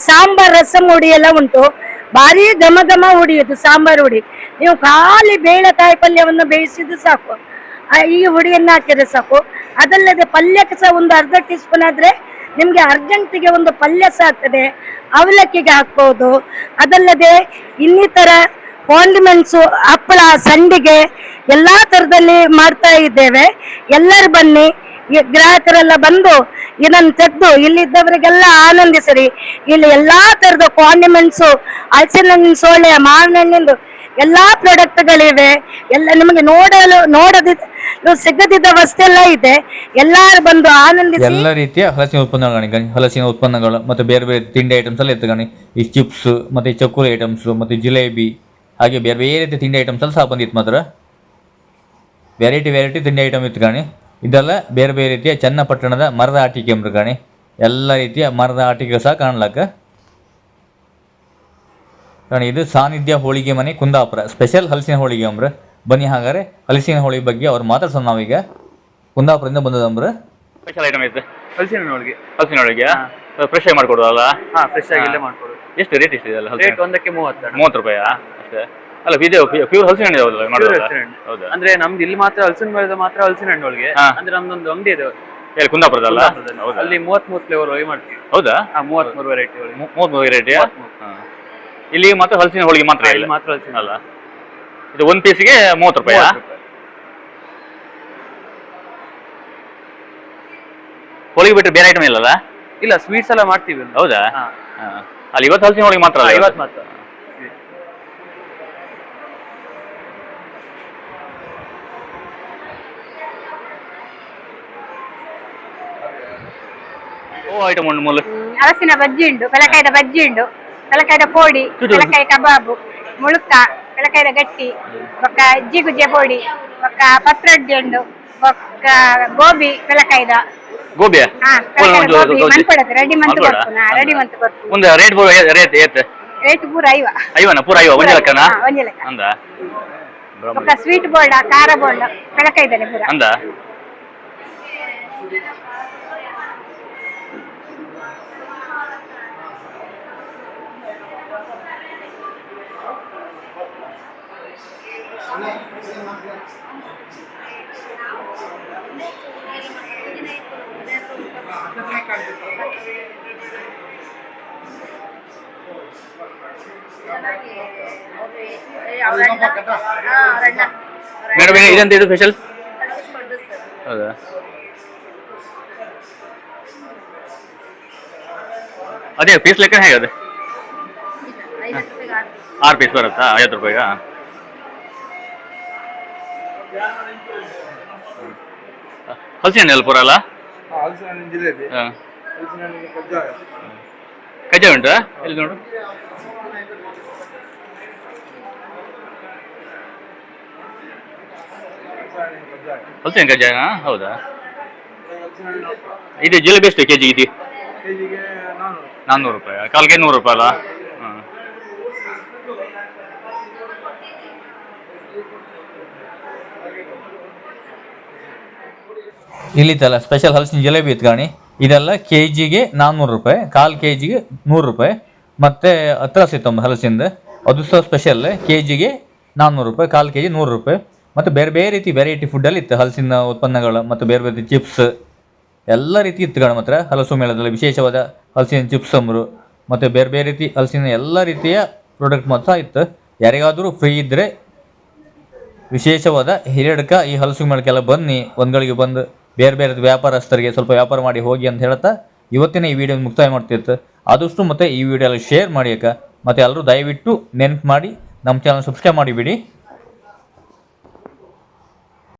ಸಾಂಬಾರ್ ರಸಂ ಹುಡಿ ಎಲ್ಲ ಉಂಟು, ಭಾರಿ ಘಮ ಘಮ ಹುಡಿಯುದು ಸಾಂಬಾರು ಹುಡಿ. ನೀವು ಖಾಲಿ ಬೇಳೆ ಕಾಯಿ ಪಲ್ಯವನ್ನು ಬೇಯಿಸಿದ್ದು ಸಾಕು, ಈ ಹುಡಿಯನ್ನು ಹಾಕಿದ್ರೆ ಸಾಕು. ಅದಲ್ಲದೆ ಪಲ್ಯಕ್ಕೆ ಸಹ ಒಂದು ಅರ್ಧ ಟೀ ಸ್ಪೂನ್ ಆದರೆ ನಿಮಗೆ ಅರ್ಜೆಂಟಿಗೆ ಒಂದು ಪಲ್ಯ ಸಹ ಆಗ್ತದೆ. ಅವಲಕ್ಕಿಗೆ ಹಾಕ್ಬೋದು. ಅದಲ್ಲದೆ ಇನ್ನಿತರ ಕಾಂಡಿಮೆಂಟ್ಸು, ಹಪ್ಪಳ, ಸಂಡಿಗೆ ಎಲ್ಲ ಥರದಲ್ಲಿ ಮಾಡ್ತಾ ಇದ್ದೇವೆ. ಎಲ್ಲರೂ ಬನ್ನಿ, ಈ ಗ್ರಾಹಕರೆಲ್ಲ ಬಂದು ಇದನ್ನು ತೆಗೆದು ಇಲ್ಲಿದ್ದವರಿಗೆಲ್ಲ ಆನಂದಿಸಿರಿ. ಇಲ್ಲಿ ಎಲ್ಲಾ ತರದ ಕಾಂಡಿಮೆಂಟ್ಸು, ಹಲಸಿನ ಹಣ್ಣಿನ ಸೋಳೆ, ಮಾವಿನ ಹಣ್ಣಿಂದು ಎಲ್ಲಾ ಪ್ರಾಡಕ್ಟ್ಗಳಿವೆ. ಎಲ್ಲ ನಿಮಗೆ ನೋಡಲು ಸಿಗದಿದ್ದ ವಸ್ತೆಲ್ಲ ಇದೆ. ಎಲ್ಲರೂ ಬಂದು ಆನಂದಿಸಿ. ಎಲ್ಲ ರೀತಿಯ ಹಲಸಿನ ಉತ್ಪನ್ನಗಳು, ಹಲಸಿನ ಉತ್ಪನ್ನಗಳು ಮತ್ತು ಬೇರೆ ಬೇರೆ ತಿಂಡಿ ಐಟಮ್ಸ್ ಎಲ್ಲ ಇತ್ತು. ಈ ಚಿಪ್ಸ್ ಮತ್ತು ಈ ಚಕ್ಕುಲಿ ಐಟಮ್ಸು ಮತ್ತು ಜಿಲೇಬಿ, ಹಾಗೆ ಬೇರೆ ಬೇರೆ ರೀತಿಯ ತಿಂಡಿ ಐಟಮ್ಸ್ ಎಲ್ಲ ಸಹ ಬಂದಿತ್ತು. ಮಾತ್ರ ವೆರೈಟಿ ತಿಂಡಿ ಐಟಮ್ ಇತ್ತು ಕಾಣಿ. ಇದೆಲ್ಲ ಬೇರೆ ಬೇರೆ ರೀತಿಯ ಚನ್ನಪಟ್ಟಣದ ಮರದ ಆಟಿಕೆ ಅಂಬ್ರು ಕಾಣಿ. ಎಲ್ಲ ರೀತಿಯ ಮರದ ಆಟಿಕೆ ಸಹ ಕಾಣ್ಲಕ್ಕ ಕಾಣಿ. ಇದು ಸಾನ್ನಿಧ್ಯ ಹೋಳಿಗೆ ಮನೆ ಕುಂದಾಪುರ, ಸ್ಪೆಷಲ್ ಹಲಸಿನ ಹೋಳಿಗೆ ಅಂಬ್ರ. ಬನ್ನಿ ಹಾಗಾದ್ರೆ ಹಲಸಿನ ಹೋಳಿಗೆ ಬಗ್ಗೆ ಅವ್ರು ಮಾತಾಡ್ಸೋಣ. ನಾವೀಗ ಕುಂದಾಪುರದಿಂದ ಬಂದದಂಬ್ರ. ಸ್ಪೆಷಲ್ ಐಟಮ್ ಐತೆ ಹಲಸಿನ ಹೋಳಿಗೆ. ಹಲಸಿನ ಹೋಳಿಗೆ ಫ್ರೆಶ್ ಆಗಿ ಮಾಡ್ಕೊಡೋದಲ್ಲ? ಫ್ರೆಶ್ ಆಗಿ ಇಲ್ಲೇ ಮಾಡ್ಕೊಡೋದು. ಎಷ್ಟು ರೇಟ್ ಎಷ್ಟು ಇದೆಲ್ಲ? ರೇಟ್ ಒಂದಕ್ಕೆ 30 ರೂಪಾಯಿ ಅಷ್ಟೇ ಅಲ್ಲ? ಇದು ಪ್ಯೂರ್ ಹಲಸಿನ ಹಣ್ಣು ಯಾವ್ದಲ್ಲ ಮಾಡೋದು? ಹೌದಾ? ಅಂದ್ರೆ ನಮ್ದು ಇಲ್ಲಿ ಮಾತ್ರ ಹಲಸಿನ ಬೆಳೆದ ಮಾತ್ರ ಹಲಸಿನ ಹಣ್ಣು ಹೋಳಿಗೆ. ಅಂದ್ರೆ ನಮ್ದೊಂದು ಅಂಗಡಿ ಇದೆ ಹೇಳಿ, ಕುಂದಾಪುರದಲ್ಲ? ಅಲ್ಲಿ 33 ಫ್ಲೇವರ್ ಹೋಳಿಗೆ ಮಾಡ್ತೀವಿ. ಹೌದಾ? 33 ವೆರೈಟಿ ಹೋಳಿಗೆ. 33 ವೆರೈಟಿ. ಇಲ್ಲಿ ಮಾತ್ರ ಹಲಸಿನ ಹೋಳಿಗೆ ಮಾತ್ರ? ಇಲ್ಲಿ ಮಾತ್ರ ಹಲಸಿನ ಅಲ್ಲ, ಇದು ಒಂದು ಪೀಸಿಗೆ 30 ರೂಪಾಯಿ. ಹೋಳಿಗೆ ಬಿಟ್ಟರೆ ಬೇರೆ ಐಟಮ್ ಇಲ್ಲಲ್ಲ? ಇಲ್ಲ, ಸ್ವೀಟ್ಸ್ ಎಲ್ಲ ಮಾಡ್ತೀವಿ. ಹೌದಾ? ಅಲ್ಲಿ ಇವತ್ತು ಹಲಸಿನ ಹೋಳಿಗೆ ಮಾತ್ರ? ಇವತ್ತು ಮಾತ್ರ. ಐಟಮ್ ಉಂಟು ಮೂಲ ಹಲಸಿನ ಬಜ್ಜಿ ಉಂಟು, ಬೆಳಕಾಯ್ದ ಬಜ್ಜಿ ಉಂಟು, ಬೆಳಕಾಯ್ದ ಪೋಡಿ, ಬೆಳಕಾಯಿ ಕಬಾಬು, ಮುಳುಕ, ಬೆಳಕಾಯ್ದ ಗಟ್ಟಿ, ಒಕ್ಕ ಜಿಗುಜೆ ಪೋಡಿ, ಒಕ್ಕ ಪತ್ರೊಡ್ಡಿ ಉಂಡು, ಒಕ್ಕ ಗೋಬಿ ಬೆಳಕಾಯ್ದ ಗೋಬಿ ಮನ್ಪಡತ್ತೆ ರೆಡಿ ಮಂತ್ ಕೊಡ್ತು. ಒಂದು ರೇಟ್ ಏತ್ ರೇಟ್ ಪೂರ ಪೂರ ಒಂಜಿ ಲೆಕ್ಕನ ಒಂಜಿ ಲೆಕ್ಕ. ಅಂದ ಒಕ್ಕ ಸ್ವೀಟ್ ಬೋಂಡ, ಖಾರ ಬೋಂಡ ಬೆಳಕಾಯ್ದಾನೆ ಪೂರ. ಅಂದ ಮೇಡಮ್ ಇದಂತ ಇದು ಸ್ಪೆಷಲ್? ಹೌದಾ? ಅದೇ ಪೀಸ್ ಲೆಕ್ಕ ಹೇಗೆ ಅದು? 6 ಪೀಸ್ ಬರುತ್ತಾ? 50 ರೂಪಾಯಿಗಾ? ಹಲಸಿನ ಹಣ್ಣು ಎಲ್ಲ ಪೂರ ಅಲ್ಲ? ಕಜ್ಜಾಯ ಉಂಟಾ? ಎಲ್ಲಿ ನೋಡು. ಹಲಸಿನ ಕಜ್ಜಾಯನ? ಹೌದಾ? ಇದು ಜಿಲೇಬಿ ಎಷ್ಟು ಕೆಜಿ? ಇದು 400 ರೂಪಾಯಿ. ಕಾಲ್ಗೆ 100 ರೂಪಾಯಿ ಅಲ್ಲ? ಇಲ್ಲಿತ್ತಲ್ಲ ಸ್ಪೆಷಲ್ ಹಲಸಿನ ಜಿಲೇಬಿ ಇತ್ತು ಕಾಣಿ. ಇದೆಲ್ಲ ಕೆಜಿಗೆ 400 ರೂಪಾಯಿ, ಕಾಲು ಕೆಜಿಗೆ 100 ರೂಪಾಯಿ. ಮತ್ತು ಅತ್ರಾಸ್ ಇತ್ತು ಹಲಸಿಂದ, ಅದು ಸಹ ಸ್ಪೆಷಲ್, ಕೆಜಿಗೆ 400 ರೂಪಾಯಿ, ಕಾಲು ಕೆಜಿ 100 ರೂಪಾಯಿ. ಮತ್ತು ಬೇರೆ ಬೇರೆ ರೀತಿ ವೆರೈಟಿ ಫುಡ್ಡಲ್ಲಿ ಇತ್ತು ಹಲಸಿನ ಉತ್ಪನ್ನಗಳು, ಮತ್ತು ಬೇರೆ ಬೇರೆ ಚಿಪ್ಸ್ ಎಲ್ಲ ರೀತಿ ಇತ್ತು ಕಾಣ. ಮಾತ್ರ ಹಲಸು ಮೇಳದಲ್ಲಿ ವಿಶೇಷವಾದ ಹಲಸಿನ ಚಿಪ್ಸ್ ಅಂಬರು, ಮತ್ತು ಬೇರೆ ಬೇರೆ ರೀತಿ ಹಲಸಿನ ಎಲ್ಲ ರೀತಿಯ ಪ್ರಾಡಕ್ಟ್ ಮಾತ್ರ ಇತ್ತು. ಯಾರಿಗಾದರೂ ಫ್ರೀ ಇದ್ದರೆ ವಿಶೇಷವಾದ ಹಿರಿಯಡ್ಕ ಈ ಹಲಸು ಮೇಳಕ್ಕೆಲ್ಲ ಬನ್ನಿ, ಒಂದ್ಗಳಿಗೆ ಬಂದು ಬೇರೆ ಬೇರೆ ವ್ಯಾಪಾರಸ್ಥರಿಗೆ ಸ್ವಲ್ಪ ವ್ಯಾಪಾರ ಮಾಡಿ ಹೋಗಿ ಅಂತ ಹೇಳ್ತಾ ಇವತ್ತಿನ ಈ ವಿಡಿಯೋ ಮುಕ್ತಾಯ ಮಾಡ್ತಿತ್ತು. ಆದಷ್ಟು ಮತ್ತು ಈ ವಿಡಿಯೋ ಎಲ್ಲ ಶೇರ್ ಮಾಡಿ ಮತ್ತು ಎಲ್ಲರೂ ದಯವಿಟ್ಟು ನೆನಪು ಮಾಡಿ ನಮ್ಮ ಚಾನಲ್ ಸಬ್ಸ್ಕ್ರೈಬ್ ಮಾಡಿಬಿಡಿ.